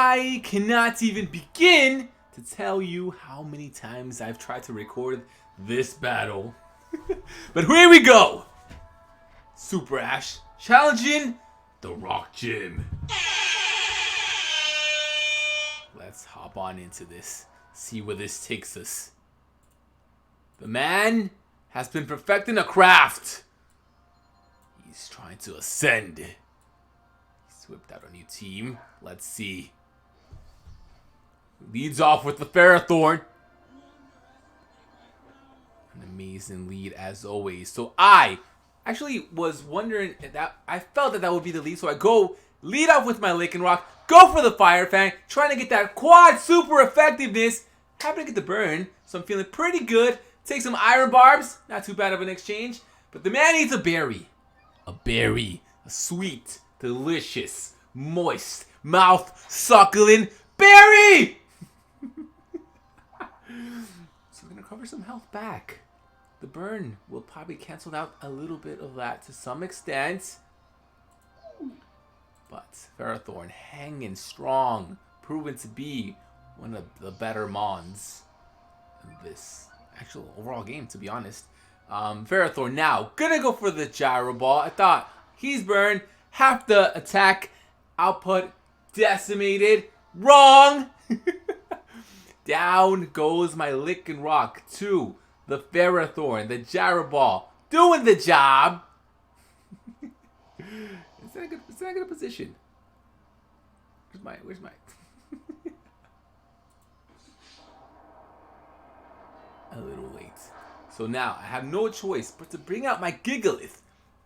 I cannot even begin to tell you how many times I've tried to record this battle. But here we go! Super Ash challenging the Rock Gym. Let's hop on into this. See where this takes us. The man has been perfecting a craft. He's trying to ascend. He's whipped out a new team. Let's see. Leads off with the Ferrothorn. An amazing lead as always. So I actually was wondering that I felt that would be the lead. So I go lead off with my Lichen Rock. Go for the Fire Fang. Trying to get that quad super effectiveness. Happen to get the burn. So I'm feeling pretty good. Take some Iron Barbs. Not too bad of an exchange. But the man needs a berry. A berry. A sweet, delicious, moist, mouth-suckling berry! So we're going to cover some health back. The burn will probably cancel out a little bit of that to some extent. But Ferrothorn hanging strong. Proven to be one of the better mons in this actual overall game, to be honest. Ferrothorn now gonna go for the Gyro Ball. I thought he's burned. Half the attack output decimated. Wrong! Down goes my Lichen Rock to the Ferrothorn, the Gyro Ball, doing the job. It's not a good position. Where's my? A little late. So now I have no choice but to bring out my Gigalith.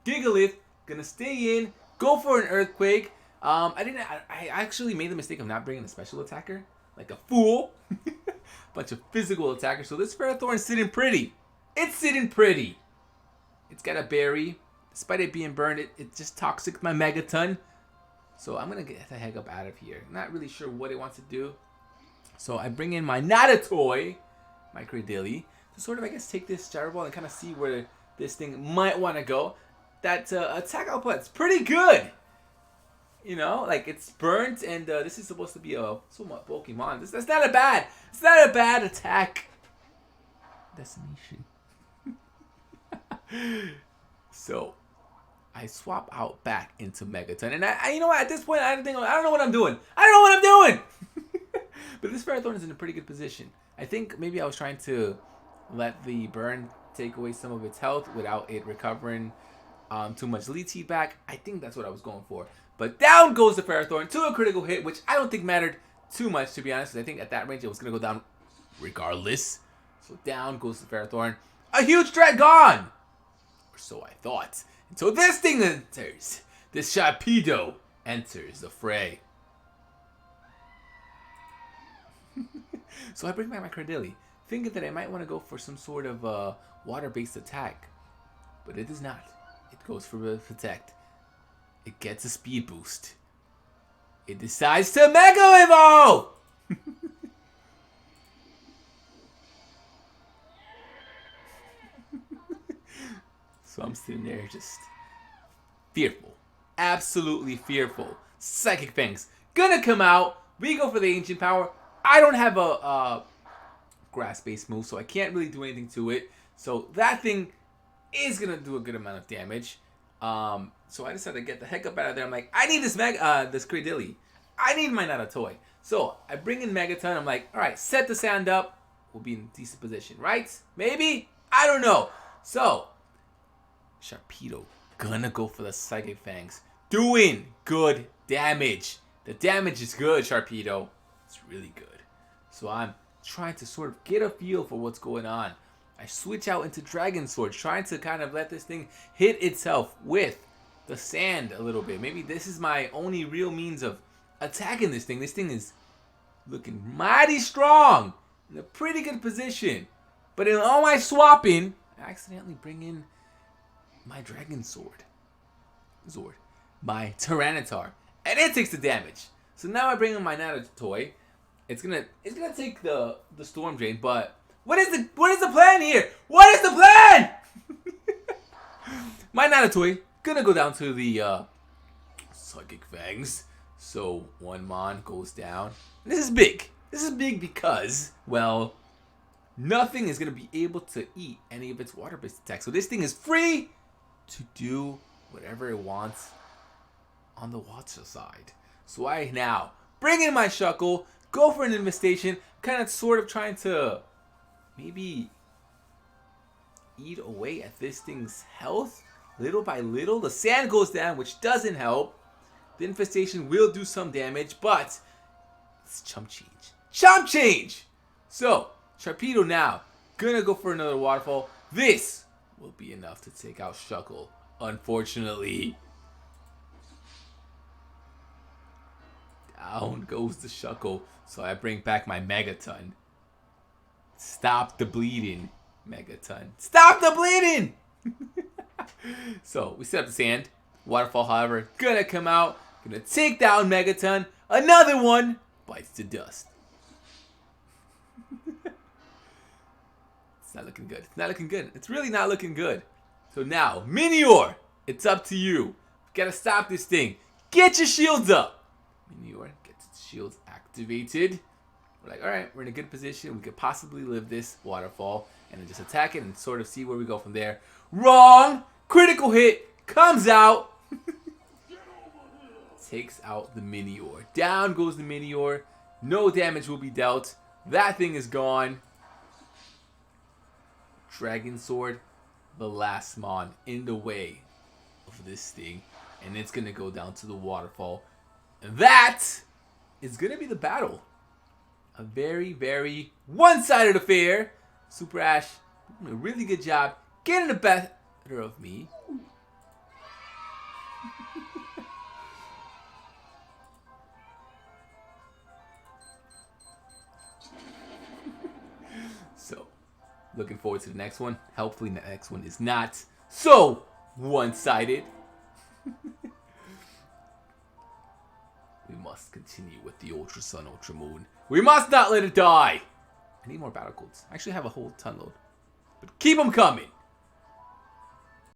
Gigalith gonna stay in, go for an Earthquake. I actually made the mistake of not bringing a special attacker, like a fool. Bunch of physical attackers. So this Ferrothorn's sitting pretty. It's sitting pretty. It's got a berry. Despite it being burned, it just toxic my Megaton. So I'm gonna get the heck up out of here. Not really sure what it wants to do. So I bring in my Natatoy, my Cradilly, to sort of, I guess, take this Gyro Ball and kind of see where this thing might want to go. That attack output's pretty good. You know, like it's burnt, and this is supposed to be a somewhat bulky mon. That's not a bad. It's not a bad attack. Decimation. So I swap out back into Megaton, and I you know what? At this point, I don't know what I'm doing. I don't know what I'm doing. But this Ferrothorn is in a pretty good position. I think maybe I was trying to let the burn take away some of its health without it recovering too much lead feedback. I think that's what I was going for. But down goes the Ferrothorn to a critical hit, which I don't think mattered too much, to be honest. I think at that range it was going to go down regardless. So down goes the Ferrothorn. A huge threat gone! Or so I thought. And so this thing enters. This Sharpedo enters the fray. So I bring back my Cradilly, thinking that I might want to go for some sort of water-based attack. But it does not. It goes for the Protect. It gets a speed boost. It decides to Mega Evolve! So I'm sitting there just fearful. Absolutely fearful. Psychic Fangs gonna come out. We go for the Ancient Power. I don't have a grass-based move, so I can't really do anything to it. So that thing is gonna do a good amount of damage. So I decided to get the heck up out of there. I'm like, I need this Cradilly. I need my Natatoy. So I bring in Megaton. I'm like, all right, set the sound up. We'll be in a decent position, right? Maybe? I don't know. So Sharpedo gonna go for the Psychic Fangs. Doing good damage. The damage is good, Sharpedo. It's really good. So I'm trying to sort of get a feel for what's going on. I switch out into Dragon Sword, trying to kind of let this thing hit itself with the sand a little bit. Maybe this is my only real means of attacking this thing. This thing is looking mighty strong, in a pretty good position. But in all my swapping, I accidentally bring in my Dragon Sword. My Tyranitar. And it takes the damage. So now I bring in my Natatoy. It's gonna take the Storm Drain, but what is the plan here? What is the plan? My Natatoy gonna go down to the Psychic Fangs. So 1 Mon goes down. This is big. This is big because, well, nothing is going to be able to eat any of its water-based attacks. So this thing is free to do whatever it wants on the water side. So I now bring in my Shuckle, go for an infestation, kind of sort of trying to maybe eat away at this thing's health little by little. The sand goes down, which doesn't help. The infestation will do some damage, but it's chump change. Chump change! So, Sharpedo now gonna go for another waterfall. This will be enough to take out Shuckle, unfortunately. Down goes the Shuckle, so I bring back my Megaton. Stop the bleeding, Megaton. Stop the bleeding! So, we set up the sand. Waterfall, however, gonna come out. Gonna take down Megaton. Another one bites the dust. It's not looking good. It's not looking good. It's really not looking good. So now, Minior, it's up to you. Gotta stop this thing. Get your shields up. Minior gets its shields activated. We're like, alright, we're in a good position. We could possibly live this waterfall. And then just attack it and sort of see where we go from there. Wrong! Critical hit comes out. Takes out the Minior. Down goes the Minior. No damage will be dealt. That thing is gone. Dragon Sword, the last Mon in the way of this thing. And it's going to go down to the waterfall. And that is going to be the battle. A very, very one-sided affair. Super Ash doing a really good job getting the better of me. So, looking forward to the next one. Hopefully the next one is not so one-sided. We must continue with the Ultra Sun, Ultra Moon. We must not let it die. I need more battle codes. I actually have a whole ton load. But keep them coming.